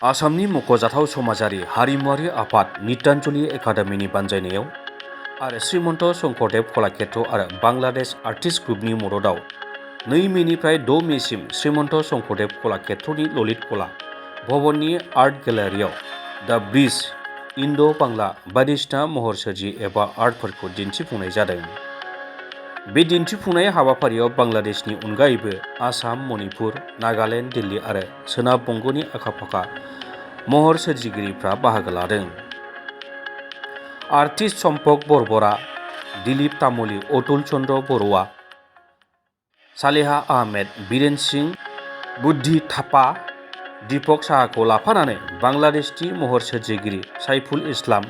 आसामनि मख'जाथाव समाजारि हारिमुआरि आफाद नित्यानजलि एकाडेमिनि बानजायनायाव आरो श्रीमन्त शंकरदेव कलाक्षेत्र आरो बांलादेश आर्टिस्ट ग्रुपनि मददआव 2 मेनिफ्राय 6 मेसिम श्रीमन्त शंकरदेव कलाक्षेत्रनि ललित कला भवननि आर्ट गेलारियाव दा ब्रिज इन्ड'-बांला बायदिसिना महर सोरजि एबा आर्टफोरखौ दिन्थिफुंनाय जादों। बे दिन्थिफुंनाय हाबाफारियाव बांलादेशनि अनगायैबो आसाम, मणिपुर, नागालेन्ड, दिल्ली आरो सोनाब बंग'नि आखा-फाखा महर सोरजिगिरिफ्रा बाहागो लादों। आर्टिस्ट चम्पक बरबरा, दिलीप तामुली, अतुल चन्द्र बरुवा, सालेहा आहमेद, बीरेन सिंह, बुद्धि थापा, दीपक साहाखौ लाफानानै बांलादेशनि महर सोरजिगिरि साइफुल इस्लाम,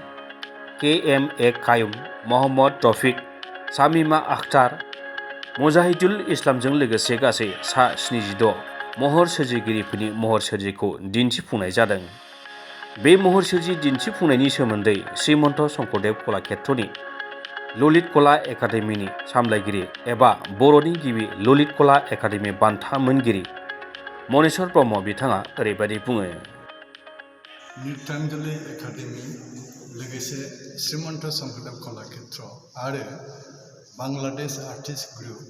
के.एम.ए. कायुम, मोहम्मद रफिक, शामिमा आख्तार, मुजाहिदुल इस्लामजों लोगोसे गासै सा 76 महर सोरजिगिरिफोरनि महर सोरजिखौ दिन्थिफुंनाय जादों। बे महर सोरजि दिन्थिफुंनायनि सोमोन्दै श्रीमन्त शंकरदेव कलाक्षेत्रनि ललित कला एकाडेमिनि सामलायगिरि एबा बर'नि गिबि ललित कला एकाडेमि बान्था मोनगिरि मनेश्वर ब्रह्म बिथाङा ओरैबायदि बुङो। नित्यानजलि एकाडेमि लोगोसे श्रीमन्त शंकरदेव कलाक्षेत्र आरो बांलादेश आर्टिस्ट ग्रुप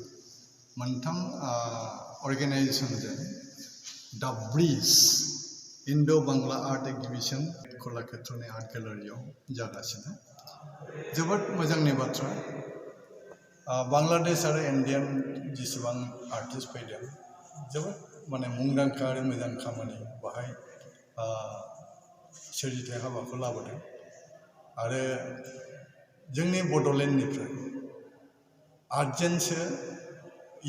मोनथाम अर्गेनाइजेसनजों दा ब्रिज इन्ड'-बांला आर्ट एग्जिबिशन कलाक्षेत्रनि आर्ट गेलारियाव जागासिनो। जोबोद मोजांनि बाथ्रा। बांलादेश आरो इन्डियान जेसेबां आर्टिस्ट फैदों जोबोद मुंदांखा आरो मोजां खामानि बाहाय सोरजिथाय हाबाखौ लाबोदों आरो जोंनि बड'लेण्डनिफ्राय आर्टजोंसो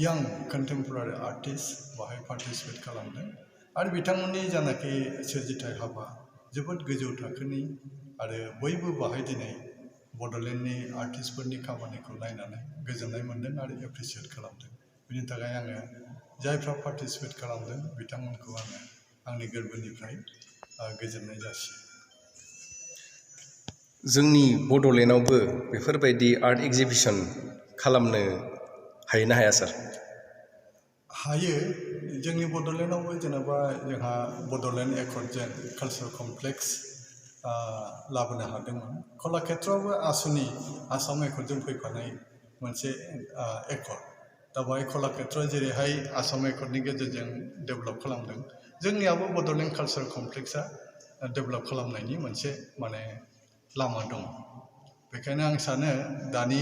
यां कन्टेम्परारि आर्टिस्ट बाहाय पार्टिसिपेट खालामदों आरो बिथांमोननि जानाखि सोरजिथाय हाबा जोबोद गोजौ थाखोनि आरो बयबो बाहाय दिनै बड'लेण्डनि आर्टिस्टफोरनि खामानिखौ नायनानै गोजोननाय मोन्दों आरो एप्रिसियेट खालामदों। बिनि थाखाय आङो जायफ्रा पार्टिसिपेट खालामदों बिथांमोनखौ आङो आंनि गोरबोनिफ्राय गोजोननाय जासियो। जोंनि बड'लेण्डआवबो बेफोरबायदि आर्ट एग्जिबिशन खालामनो हायो ना हाया सार? हायो। जोंनि बड'लेण्डआवबो जेनेबा जोंहा बड'लेण्ड एकर्डजों कालचार कमप्लेक्स लाबोनो हादोंमोन। कलाक्षेत्रआवबो आसाम एकर्डजों फैफानाय मोनसे एकर्ड। दा बेहाय कलाक्षेत्रआ जेरैहाय आसाम एकर्डनि गेजेरजों डेभेलप खालामदों, जोंनियाबो बड'लेण्ड कालचार कमप्लेक्सआ डेभेलप खालामनायनि मोनसे लामा दं। बेखायनो आं सानो दानि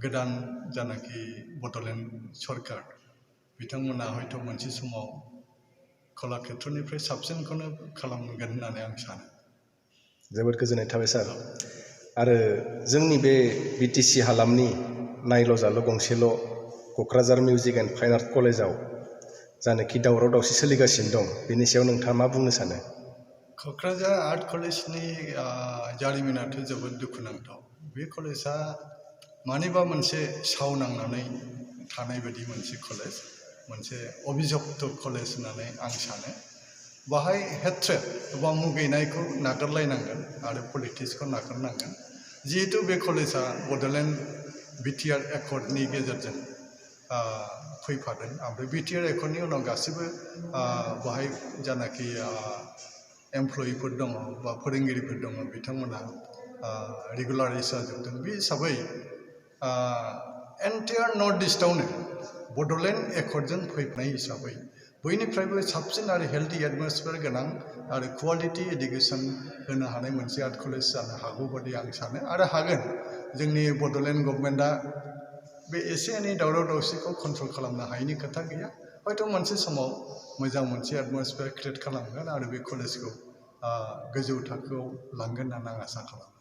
गोदान जानाखि बड'लेण्ड सरकार बिथांमोना हयथ' मोनसे समाव कलाक्षेत्रनिफ्राय साबसिनखौनो खालामगोन होननानै आं सानो। जोबोद गोजोननाय थाबाय सार। आरो जोंनि बे बिटिसि हालामनि नायल' जाल' गंसेल' Kokrajhar music and fine art कलेजाव जानाखि दावराव दावसि सोलिगासिनो दं, बेनि सायाव नोंथाङा मा बुंनो सानो? क'क्राझार आर्ट कलेजनि जारिमिनाथ' जोबोद दुखुनांथाव। बे कलेजआ मानिबा मोनसे साव नांनानै थानाय बायदि मोनसे कलेज, मोनसे अभिजप्त कलेज होननानै आं सानो। बाहाय हेट्रेड एबा मुगैनायखौ नागारलायनांगोन आरो पलिटिक्सखौ नागारनांगोन। जिहेतु बे कलेजआ बड'लेण्ड बिटिआर एकर्डनि गेजेरजों फैफादों, ओमफ्राय बिटिआर एकर्डनि उनाव गासिबो बाहाय जानाखि एमप्लयिफोर दङ बा फोरोंगिरिफोर दङ बिथांमोना रेगुलाराइज जाजोबदों। बे हिसाबै एन्टायार नर्थ इस्टआवनो बड'लेण्ड एकर्डजों फैनाय हिसाबै बयनिफ्रायबो साबसिन आरो हेल्थि एटमसफियार गोनां आरो क्वालिटि इडुकेसन होनो हानाय मोनसे आर्ट कलेज जानो हागौ बादि आं सानो आरो हागोन। जोंनि बड'लेण्ड गभर्नमेन्टआ बे एसे एनै दावराव दावसिखौ कन्ट्रल खालामनो हायैनि खोथा गैया। हयथ' मोनसे समाव मोजां मोनसे एटमसफियार क्रिएट खालामगोन आरो बे कलेजखौ गोजौ थाखोआव लांगोन होननानै आं आसा खालामो।